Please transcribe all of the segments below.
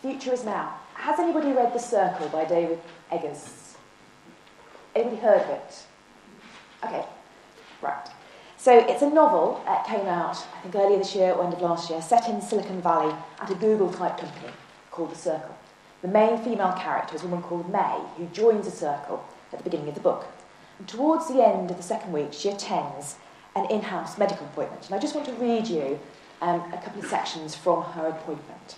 The future is now. Has anybody read The Circle by David Eggers? Anybody heard of it? Okay, right. So it's a novel that came out, I think, earlier this year or end of last year, set in Silicon Valley at a Google-type company called The Circle. The main female character is a woman called May, who joins The Circle at the beginning of the book. And towards the end of the second week, she attends an in-house medical appointment. And I just want to read you a couple of sections from her appointment.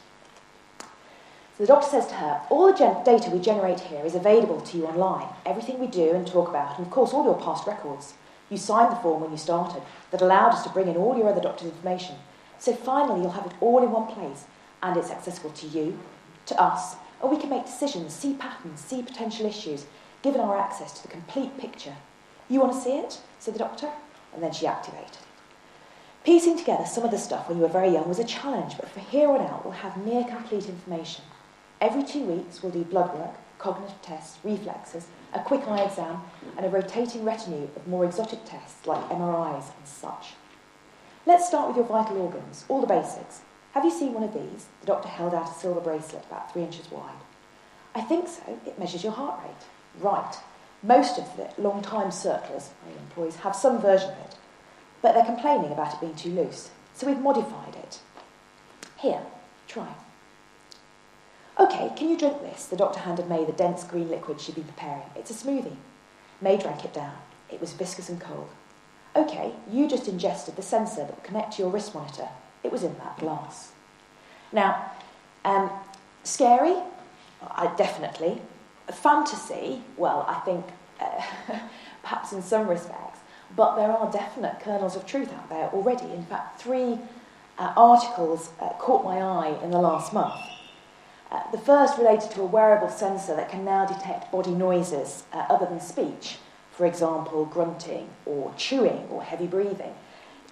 So the doctor says to her, all the data we generate here is available to you online. Everything we do and talk about, and of course all your past records. You signed the form when you started that allowed us to bring in all your other doctor's information. So finally you'll have it all in one place, and it's accessible to you, to us, and we can make decisions, see patterns, see potential issues, given our access to the complete picture. You want to see it? Said the doctor, and then she activated it. Piecing together some of the stuff when you were very young was a challenge, but from here on out we'll have near complete information. Every 2 weeks we'll do blood work, cognitive tests, reflexes, a quick eye exam, and a rotating retinue of more exotic tests like MRIs and such. Let's start with your vital organs, all the basics. Have you seen one of these? The doctor held out a silver bracelet about 3 inches wide. I think so. It measures your heart rate. Right. Most of the long-time circlers, i.e. employees, have some version of it, but they're complaining about it being too loose, so we've modified it. Here, try. OK, can you drink this? The doctor handed May the dense green liquid she'd been preparing. It's a smoothie. May drank it down. It was viscous and cold. OK, you just ingested the sensor that will connect to your wrist monitor. It was in that glass. Now, scary? Definitely. Fantasy? Well, I think perhaps in some respects, but there are definite kernels of truth out there already. In fact, 3 articles caught my eye in the last month. The first related to a wearable sensor that can now detect body noises other than speech, for example, grunting or chewing or heavy breathing,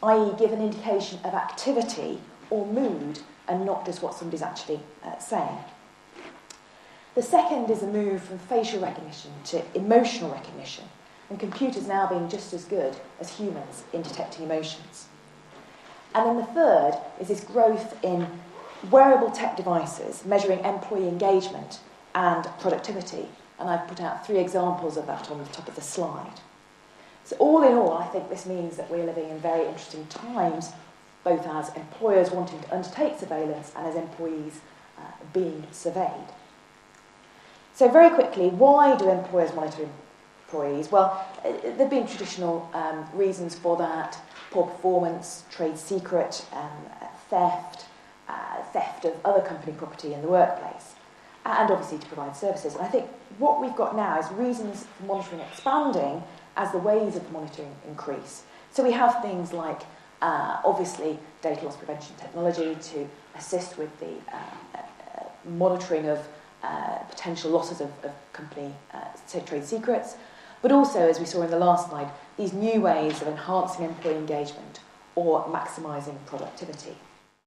i.e. give an indication of activity or mood and not just what somebody's actually saying. The second is a move from facial recognition to emotional recognition, and computers now being just as good as humans in detecting emotions. And then the third is this growth in wearable tech devices measuring employee engagement and productivity, and I've put out 3 examples of that on the top of the slide. So all in all, I think this means that we're living in very interesting times, both as employers wanting to undertake surveillance and as employees being surveyed. So very quickly, why do employers monitor employees? Well, there have been traditional reasons for that: poor performance, trade secret, theft of other company property in the workplace, and obviously to provide services. And I think what we've got now is reasons for monitoring expanding as the ways of monitoring increase. So we have things like, obviously, data loss prevention technology to assist with the monitoring of potential losses of company trade secrets, but also, as we saw in the last slide, these new ways of enhancing employee engagement or maximising productivity.